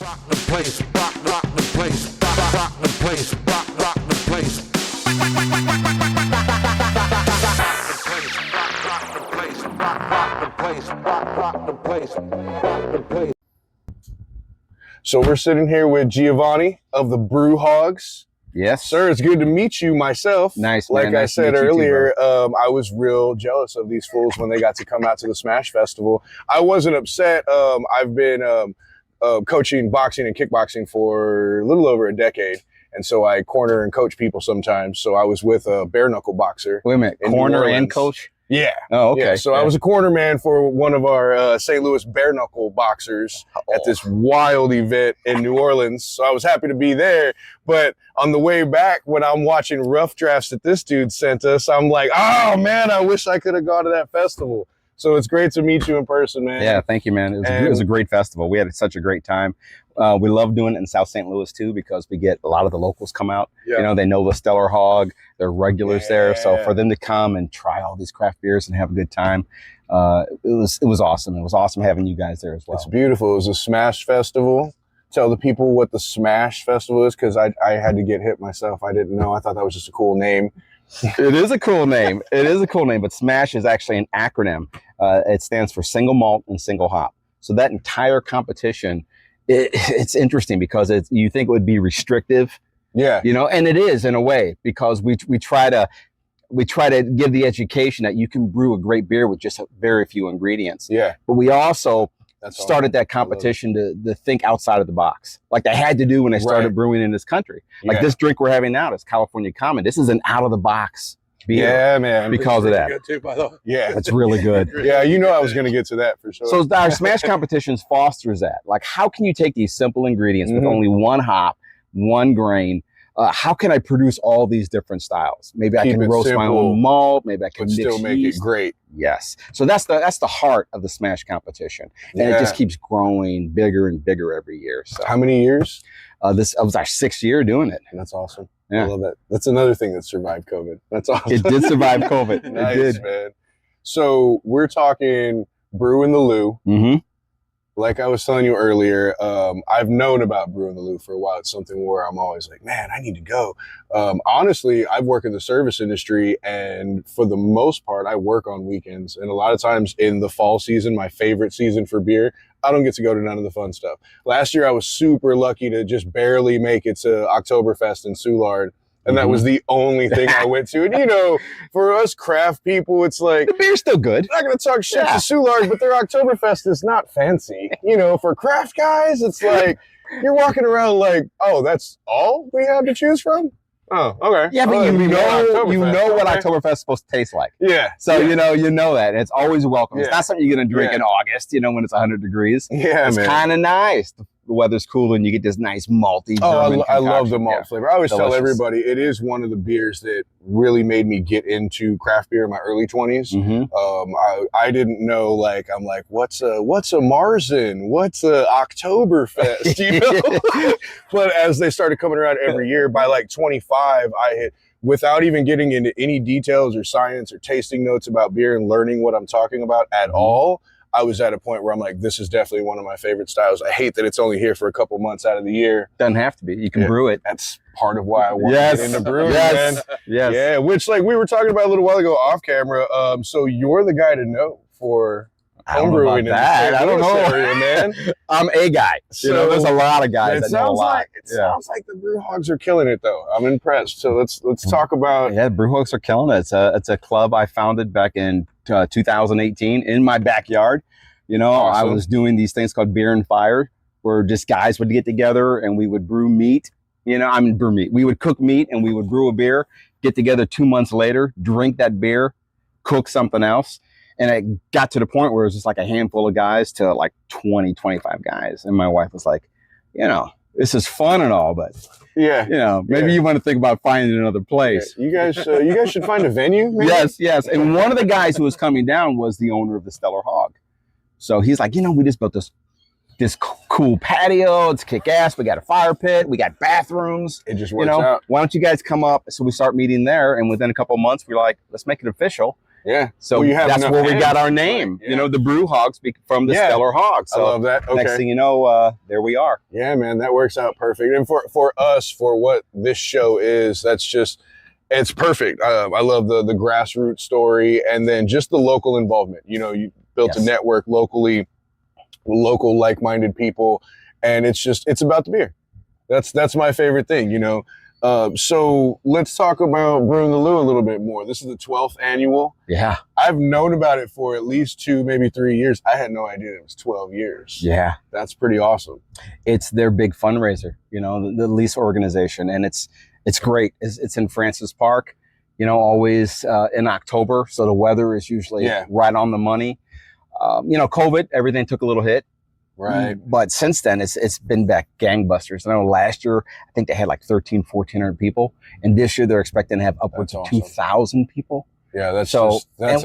rock the place, rock the place, rock the place, rock the place. So we're sitting here with Giovanni of the Brew Hogs. Yes, sir. It's good to meet you myself. Nice, like man. Nice I said to meet you earlier, too, I was real jealous of these fools when they got to come out to the Smash Festival. I wasn't upset. I've been coaching boxing and kickboxing for a little over a decade. And so I corner and coach people sometimes. So I was with a bare knuckle boxer. Wait a minute, corner and coach? Yeah. Oh, okay. Yeah. So I was a corner man for one of our St. Louis bare knuckle boxers at this wild event in New Orleans. So I was happy to be there. But on the way back, when I'm watching rough drafts that this dude sent us, I'm like, oh man, I wish I could have gone to that festival. So it's great to meet you in person, man. Yeah, thank you, man. It was a great festival. We had such a great time. We love doing it in South St. Louis too, because we get a lot of the locals come out. Yeah. You know, they know the StL Hog, they're regulars there. So for them to come and try all these craft beers and have a good time, it was awesome. It was awesome having you guys there as well. It's beautiful. It was a Smash Festival. Tell the people what the Smash Festival is, because I had to get hit myself. I didn't know. I thought that was just a cool name. It is a cool name. It is a cool name, but SMASH is actually an acronym. It stands for single malt and single hop. So that entire competition, it's interesting because you think it would be restrictive. Yeah. You know, and it is in a way, because we try to give the education that you can brew a great beer with just very few ingredients. Yeah. But we also started that competition to think outside of the box, like they had to do when they started brewing in this country. Like this drink we're having now, this California Common. This is an out of the box beer. Yeah, man. Because of that. Good too, by the way. Yeah, it's really good. Yeah, you know I was going to get to that for sure. So our Smash competitions fosters that. Like, how can you take these simple ingredients with only one hop, one grain? How can I produce all these different styles? Maybe I can roast my own malt. Maybe I can still make it great. Yes. So that's the heart of the Smash competition, and it just keeps growing bigger and bigger every year. So how many years? This was our 6th year doing it. That's awesome. Yeah. I love that. That's another thing that survived COVID. That's awesome. It did survive COVID. Nice, it did, man. So we're talking Brew In The Lou. Mm-hmm. Like I was telling you earlier, I've known about Brew In The Lou for a while. It's something where I'm always like, man, I need to go. Honestly, I've worked in the service industry, and for the most part, I work on weekends. And a lot of times in the fall season, my favorite season for beer, I don't get to go to none of the fun stuff. Last year, I was super lucky to just barely make it to Oktoberfest in Soulard. And that was the only thing I went to. And, you know, for us craft people, it's like, the beer's still good. I'm not going to talk shit to Soulard, but their Oktoberfest is not fancy. You know, for craft guys, it's like, you're walking around like, oh, that's all we have to choose from? Oh, okay. Yeah, but you know what Oktoberfest is supposed to taste like. Yeah. So, you know that. And it's always welcome. It's not something you're going to drink in August, you know, when it's 100 degrees. Yeah, it's kind of nice. The weather's cool and you get this nice malty German I love the malt flavor. I always tell everybody it is one of the beers that really made me get into craft beer in my early 20s. Mm-hmm. I didn't know, like, I'm like, what's a Marzen? What's a Oktoberfest? You know? But as they started coming around every year, by like 25, I had, without even getting into any details or science or tasting notes about beer and learning what I'm talking about at all, I was at a point where I'm like, this is definitely one of my favorite styles. I hate that it's only here for a couple months out of the year. Doesn't have to be. You can brew it. That's part of why I want to get into brewing, man. Yes. Yeah, which, like we were talking about a little while ago off camera. So you're the guy to know for homebrewing in the I don't know, area, man. I'm a guy. So, you know, there's a lot of guys that know a lot. It sounds like the Brew Hogs are killing it, though. I'm impressed. So let's talk about. Yeah, Brew Hogs are killing it. It's a club I founded back in 2018 in my backyard. You know, awesome. I was doing these things called Beer and Fire, where just guys would get together and we would brew meat. You know, brew meat. We would cook meat and we would brew a beer, get together 2 months later, drink that beer, cook something else. And it got to the point where it was just like a handful of guys to like 20, 25 guys. And my wife was like, you know, this is fun and all, but you know, maybe you want to think about finding another place. Yeah. You guys should find a venue. Maybe? Yes. And one of the guys who was coming down was the owner of the StL Hog. So he's like, you know, we just built this cool patio. It's kick ass. We got a fire pit. We got bathrooms. It just works out. Why don't you guys come up? So we start meeting there. And within a couple of months, we're like, let's make it official. Yeah. So Well, you have that's enough where we got hands, our name, right? you know, the Brew Hogs from the Yeah. StL Hogs. I So love that. Okay. next thing you know, there we are. Yeah, man, that works out perfect. And for us, for what this show is, it's perfect. I love the grassroots story, and then just the local involvement. You know, you built a network locally, local like-minded people, and it's about the beer. That's my favorite thing, you know. So let's talk about Brew In The Lou a little bit more. This is the 12th annual. Yeah. I've known about it for at least 2, maybe 3 years. I had no idea it was 12 years. Yeah. That's pretty awesome. It's their big fundraiser, you know, the lease organization. And it's great. It's in Francis Park, you know, always in October. So the weather is usually right on the money. You know, COVID, everything took a little hit. Right. But since then, it's been back gangbusters. I know last year, I think they had like 1,400 people. And this year, they're expecting to have upwards of 2,000 people. Yeah, that's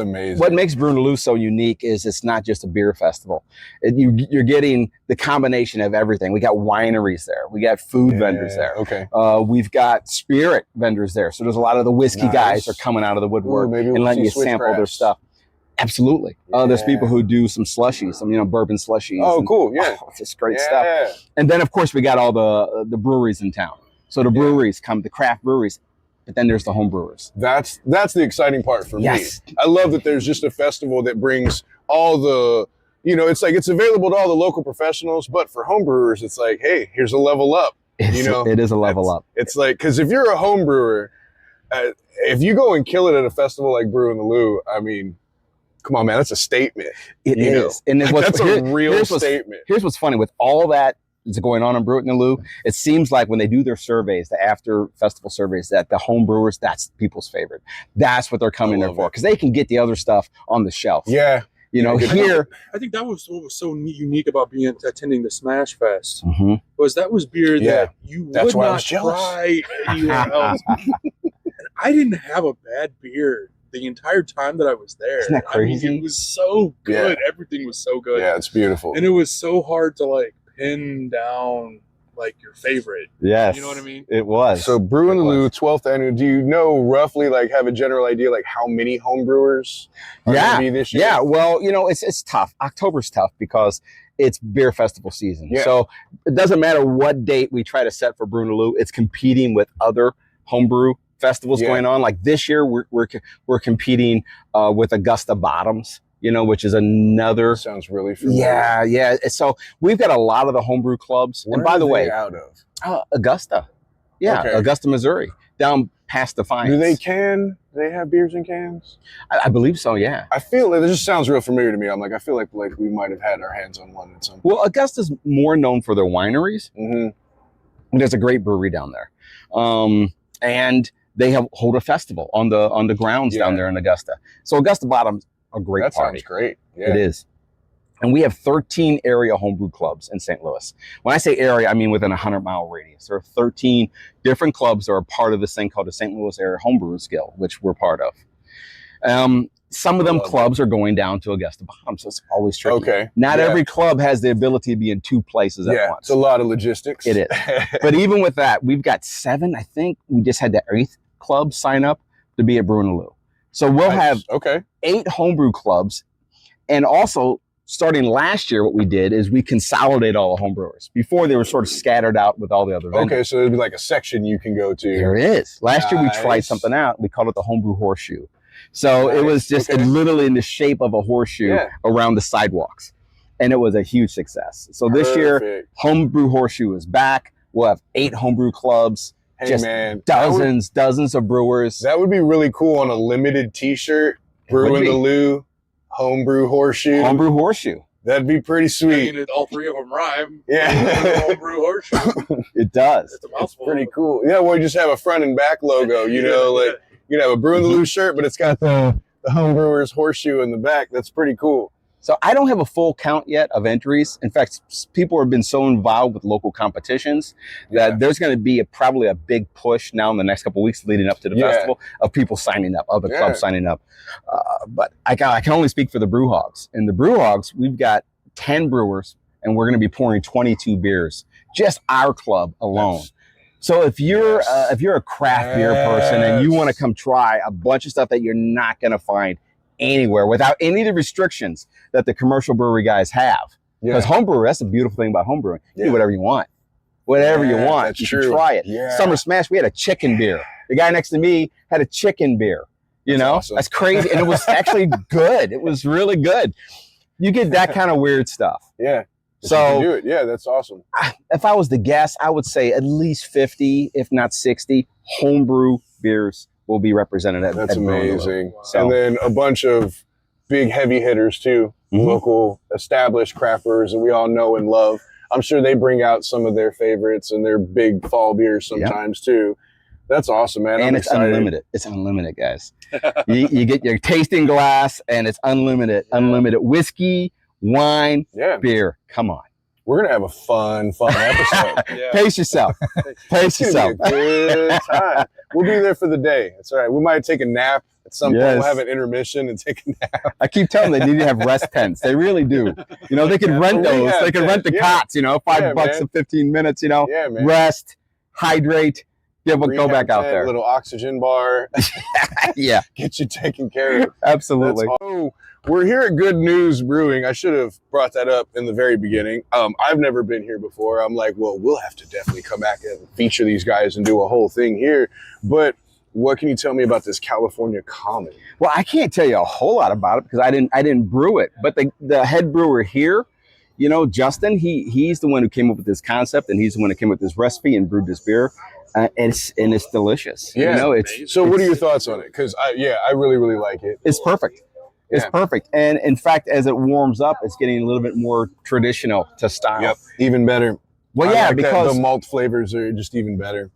amazing. What makes Brew In The Lou so unique is it's not just a beer festival. You're getting the combination of everything. We got wineries there. We got food vendors there. Okay. We've got spirit vendors there. So there's a lot of the whiskey guys are coming out of the woodwork and letting you sample their stuff. Absolutely. There's people who do some slushies, some, you know, bourbon slushies. Oh, cool. Yeah. It's just great stuff. And then, of course, we got all the breweries in town. So the breweries come, the craft breweries, but then there's the home brewers. That's the exciting part for me. I love that there's just a festival that brings all the, you know, it's like it's available to all the local professionals, but for home brewers, it's like, hey, here's a level up. You know, it is a level up. It's like, because if you're a home brewer, if you go and kill it at a festival like Brew In The Lou, I mean, come on, man, that's a statement. It is. And that's a real statement. Here's what's funny. With all that that's going on in Brew In The Lou, it seems like when they do their surveys, the after festival surveys, that the home brewers, that's people's favorite. That's what they're coming there for, because they can get the other stuff on the shelf. Yeah. You know, here. I think that was what was so unique about attending the Smash Fest, was that was beer that you would not try anywhere else. And I didn't have a bad beer the entire time that I was there. Isn't that crazy? I mean, it was so good. Yeah. Everything was so good. Yeah, it's beautiful. And it was so hard to like pin down like your favorite. Yes. You know what I mean? It was. So Brew In The Lou, 12th annual, do you know roughly, like, have a general idea like how many home brewers are going to be this year? Yeah, well, you know, it's tough. October's tough because it's beer festival season. Yeah. So it doesn't matter what date we try to set for Brew In The Lou, it's competing with other homebrew festivals going on. Like this year, we're competing with Augusta Bottoms, you know, which is another. Sounds really familiar. Yeah. So we've got a lot of the homebrew clubs. Where and by the way, out of Augusta, Augusta, Missouri, down past Defiance. Do they have beers in cans? I believe so. Yeah. I feel it just sounds real familiar to me. I'm like, I feel like we might have had our hands on one at some point. Well, Augusta's more known for their wineries. There's a great brewery down there, and they hold a festival on the grounds down there in Augusta. So Augusta Bottom's a great party. That sounds great. Yeah. It is. And we have 13 area homebrew clubs in St. Louis. When I say area, I mean within a 100-mile radius. There are 13 different clubs that are part of this thing called the St. Louis Area Homebrewers Guild, which we're part of. Some of them clubs are going down to Augusta Bottom, so it's always tricky. Okay. Not every club has the ability to be in two places at once. It's a lot of logistics. It is. But even with that, we've got 7. I think we just had the 8th club sign up to be at Brew In The Lou. So we'll have 8 homebrew clubs. And also, starting last year, what we did is we consolidated all the homebrewers. Before, they were sort of scattered out with all the other vendors. Okay, so there'd be like a section you can go to. There is. Last year, we tried something out. We called it the HomeBrew HorseShoe. So it was just literally in the shape of a horseshoe around the sidewalks. And it was a huge success. So this year, HomeBrew HorseShoe is back. We'll have 8 homebrew clubs. Hey, just man, dozens of brewers. That would be really cool on a limited t-shirt. Brew In The Lou, HomeBrew HorseShoe. HomeBrew HorseShoe. That'd be pretty sweet. I mean, all 3 of them rhyme. Yeah. HomeBrew HorseShoe. It does. It's a mouthful. Pretty cool. Yeah, well, you just have a front and back logo, you know, like you can have a Brew In The Lou shirt, but it's got the homebrewers horseshoe in the back. That's pretty cool. So I don't have a full count yet of entries. In fact, people have been so involved with local competitions that there's going to be probably a big push now in the next couple of weeks leading up to the festival of people signing up, other clubs signing up. But I can only speak for the Brew Hogs. In the Brew Hogs, we've got 10 brewers, and we're going to be pouring 22 beers, just our club alone. So if you're a craft beer person and you want to come try a bunch of stuff that you're not going to find anywhere without any of the restrictions that the commercial brewery guys have. Because homebrew, that's the beautiful thing about homebrewing. You do whatever you want. Whatever you want. That's you true. can try it. Yeah. Summer Smash, we had a chicken beer. The guy next to me had a chicken beer. You know, awesome. That's crazy. And it was actually good. It was really good. You get that kind of weird stuff. Yeah. So you can do it. Yeah, that's awesome. If I was the guess, I would say at least 50, if not 60, homebrew beers will be represented at That's amazing. So, and then a bunch of big heavy hitters too, local established craft brewers that we all know and love. I'm sure they bring out some of their favorites and their big fall beers sometimes too. That's awesome, man. And it's unlimited. It's unlimited, guys. you get your tasting glass and it's unlimited. Unlimited whiskey, wine, beer. Come on. We're going to have a fun episode. Pace yourself. Pace yourself. It's gonna be a good time. We'll be there for the day. That's all right. We might take a nap at some point. We'll have an intermission and take a nap. I keep telling them they need to have rest tents. They really do. You know, they can rent those. They can rent the cots, you know, $5 and 15 minutes, you know, rest, hydrate, go back out there. Little oxygen bar. Get you taken care of. Absolutely. So we're here at Good News Brewing. I should have brought that up in the very beginning. I've never been here before. I'm like, well, we'll have to definitely come back and feature these guys and do a whole thing here. But what can you tell me about this California Common? Well, I can't tell you a whole lot about it because I didn't brew it. But the head brewer here, you know, Justin, he's the one who came up with this concept, and he's the one who came up with this recipe and brewed this beer. And it's delicious. Yeah. You know, so what are your thoughts on it? Because I really, really like it. It's perfect. It's perfect. And in fact, as it warms up, it's getting a little bit more traditional to style. Yep. Even better. Well, I like because the malt flavors are just even better.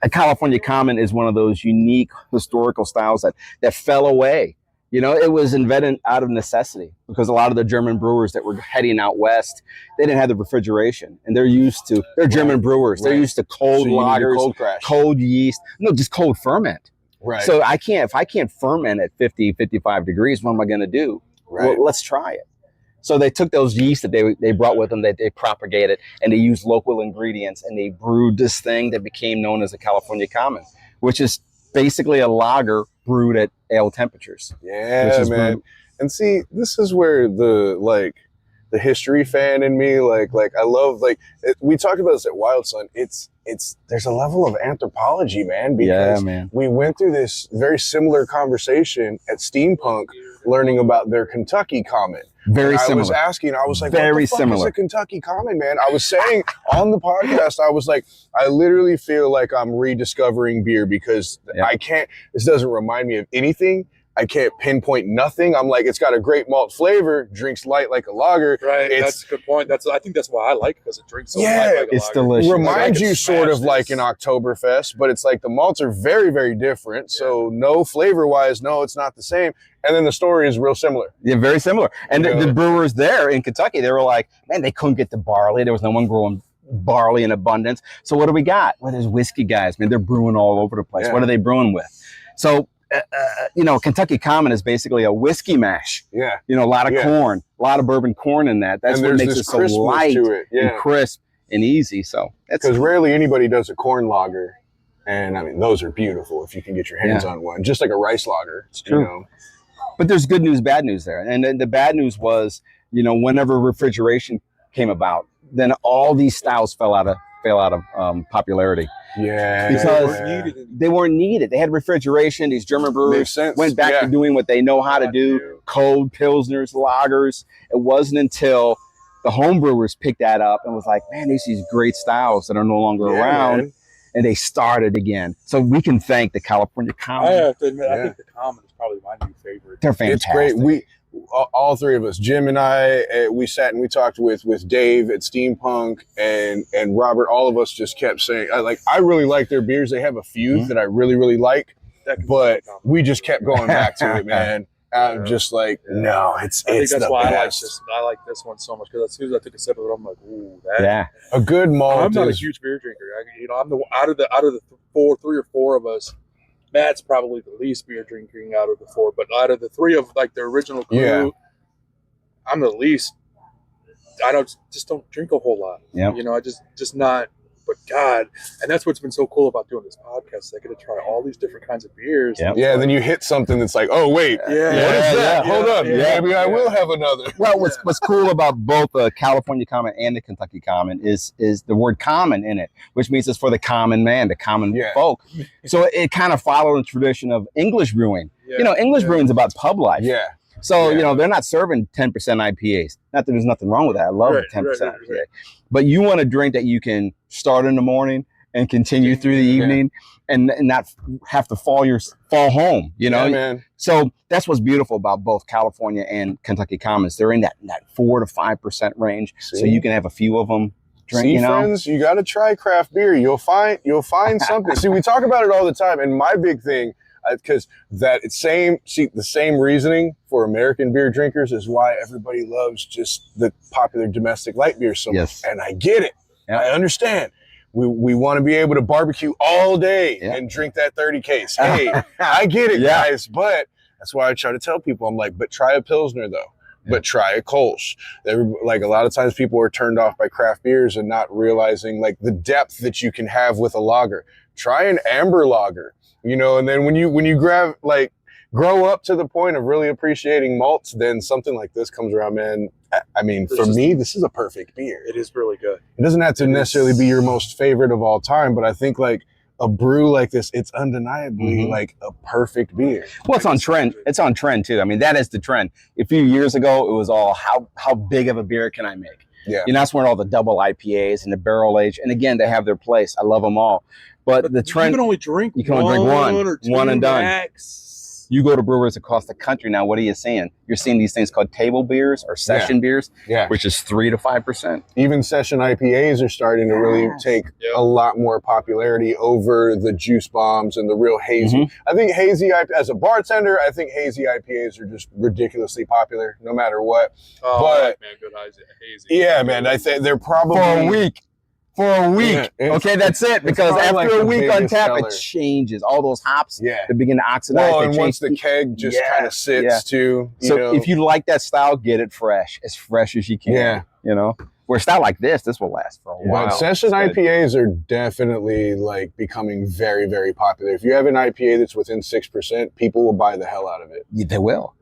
A California Common is one of those unique historical styles that fell away. You know, it was invented out of necessity because a lot of the German brewers that were heading out west, they didn't have the refrigeration, and they're German brewers. They're used to cold lagers, cold yeast, just cold ferment. Right. So if I can't ferment at 50, 55 degrees, what am I going to do? Right. Well, let's try it. So they took those yeast that they brought with them, that they propagated, and they used local ingredients, and they brewed this thing that became known as a California Common, which is basically a lager brewed at ale temperatures. Yeah, man. And see, this is where the history fan in me, I love, we talked about this at Wild Sun. There's a level of anthropology, man, because we went through this very similar conversation at Steampunk, learning about their Kentucky Common. Very similar. I was like, very what the fuck is a Kentucky Common, man? I was saying on the podcast, I was like, I literally feel like I'm rediscovering beer because this doesn't remind me of anything. I can't pinpoint nothing. I'm like, it's got a great malt flavor, drinks light like a lager. Right, that's a good point. I think that's why I like it, because it drinks so light like a lager. It's delicious. It reminds you sort of like an Oktoberfest, but it's like the malts are very, very different. So no flavor-wise, no, it's not the same. And then the story is real similar. Yeah, very similar. And the brewers there in Kentucky, they were like, man, they couldn't get the barley. There was no one growing barley in abundance. So what do we got? Well, there's whiskey guys. Man, they're brewing all over the place. What are they brewing with? So Kentucky Common is basically a whiskey mash. Yeah. You know, a lot of corn, a lot of bourbon corn in that. That's what makes it so light and crisp and easy. So because rarely anybody does a corn lager. And I mean, those are beautiful if you can get your hands on one, just like a rice lager. It's true. You know? But there's good news, bad news there. And then the bad news was, whenever refrigeration came about, then all these styles fell out of popularity. Yeah, because they weren't needed. They had refrigeration. These German brewers went back to doing what they know how to do: cold pilsners, lagers. It wasn't until the homebrewers picked that up and was like, "Man, these great styles that are no longer around," man. And they started again. So we can thank the California Common. I have to admit, I think the Common is probably my new favorite. They're fantastic. It's great. All three of us, Jim and I, we sat and we talked with Dave at Steampunk and Robert. All of us just kept saying, I really like their beers. They have a few that I really, really like, but we just kept going back to it, man. I'm just like, no, it's I think that's the why best. I like this one so much, because as soon as I took a sip of it, I'm like, ooh, that. A good malt. I'm not a huge beer drinker. I'm the out of the three or four of us. Matt's probably the least beer drinking out of the four, but out of the three of the original crew, I'm the least. I don't drink a whole lot. Yeah. I just not But God, and that's what's been so cool about doing this podcast. I get to try all these different kinds of beers. Yep. Yeah, then you hit something that's like, oh wait, what is that? Hold up, maybe I will have another. Well, what's cool about both the California Common and the Kentucky Common is the word common in it, which means it's for the common man, the common folk. So it kind of followed the tradition of English brewing. You know, English brewing's about pub life. Yeah. So, you know, they're not serving 10% IPAs. Not that there's nothing wrong with that. I love 10% IPA. But you want a drink that you can start in the morning and continue through the evening and not have to fall home, you know? Yeah, man. So that's what's beautiful about both California and Kentucky Commons. They're in that 4 to 5% range. So you can have a few of them drink, friends, you got to try craft beer. You'll find something. See, we talk about it all the time. And my big thing, because the same reasoning for American beer drinkers is why everybody loves just the popular domestic light beer so much. And I get it. Yep. I understand. We want to be able to barbecue all day and drink that 30 case. Hey, I get it, guys. But that's why I try to tell people, I'm like, but try a Pilsner though. But try a Kolsch. Like a lot of times people are turned off by craft beers and not realizing like the depth that you can have with a lager. Try an amber lager. You know, and then when you grow up to the point of really appreciating malts, then something like this comes around, man. I mean, for me, this is a perfect beer. It is really good. It doesn't have to necessarily be your most favorite of all time, but I think like a brew like this, it's undeniably like a perfect beer. Well, it's on trend. It's on trend too. I mean, that is the trend. A few years ago, it was all how big of a beer can I make? Yeah. You know, that's when all the double IPAs and the barrel age, and again, they have their place. I love them all. But the trend, you can only drink one or two and done. max. You go to brewers across the country now, what are you seeing? You're seeing these things called table beers or session beers, which is 3 to 5%. Even session IPAs are starting to really take a lot more popularity over the juice bombs and the real hazy. I think hazy, as a bartender, I think hazy IPAs are just ridiculously popular no matter what. Oh, but, man, good hazy. Yeah, man, I think they're probably... For a week. Okay, that's it. Because after like a week on tap, seller. it changes. All those hops, they begin to oxidize. Well, and once the keg just kind of sits too. So if you like that style, get it fresh. As fresh as you can. Yeah. You know? Where a style like this will last for a while. But session IPAs are definitely like becoming very, very popular. If you have an IPA that's within 6%, people will buy the hell out of it. Yeah, they will.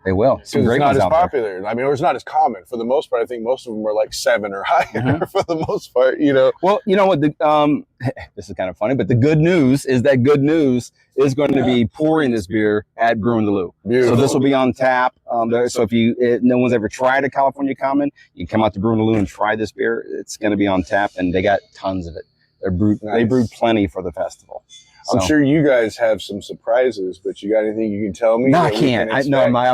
They will. Because it's not as popular. I mean, or it's not as common. For the most part, I think most of them are like 7 or higher for the most part, you know. Well, you know what? This is kind of funny, but the good news is that Good News is going to be pouring this beer at Brew In The Lou. Beautiful. So this will be on tap. So if no one's ever tried a California Common, you come out to Brew In The Lou and try this beer. It's going to be on tap, and they got tons of it. They brewed plenty for the festival. I'm sure you guys have some surprises, but you got anything you can tell me? No, I can't. I'm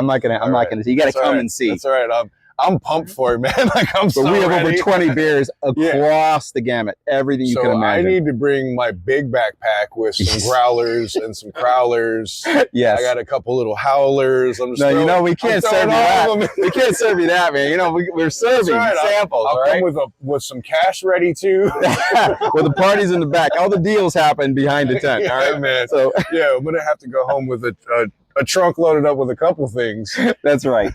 not gonna. You got to come and see. That's all right. I'm pumped for it, man. Like we have over 20 beers across the gamut. Everything you can imagine. I need to bring my big backpack with some growlers and some crowlers. Yes. I got a couple little howlers. We can't serve you that. We can't serve you that, man. You know, we're serving samples. I'll come with some cash ready too. Well, the party's in the back. All the deals happen behind the tent. All right, man. So I'm gonna have to go home with a trunk loaded up with a couple things. That's right.